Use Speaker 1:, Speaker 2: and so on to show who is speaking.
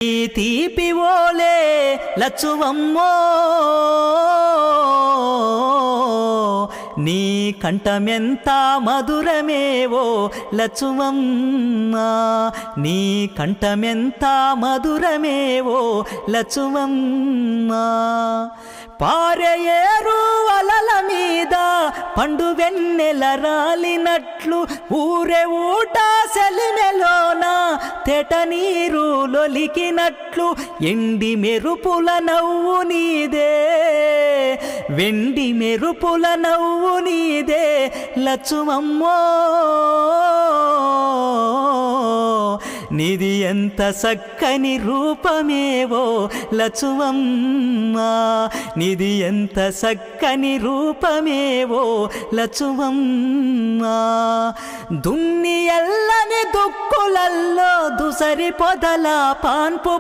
Speaker 1: ఈ తీపి ఓలే లచ్చువమ్మో నీ కంఠమెంత మధురమేవో లచ్చువమ్మ నీ కంఠమెంత మధురమేవో లచ్చువమ్మ పారేరు అలల మీద పండు వెన్నెల రాలినట్లు ఊరే ఊట సెలిమెలోన తెట నీరు లొలికినట్లు ఎండి మెరుపుల నవ్వు నీదే వెండి మెరుపుల నవ్వు నీదే లచ్చువమ్మో నిది ఎంత చక్కని రూపమేవో లచ్చువమ్మ నిది ఎంత చక్కని రూపమేవో లచ్చువమ్మ దున్ని ఎల్లని దుక్కులల్లో దుసరి పొదల పాన్పు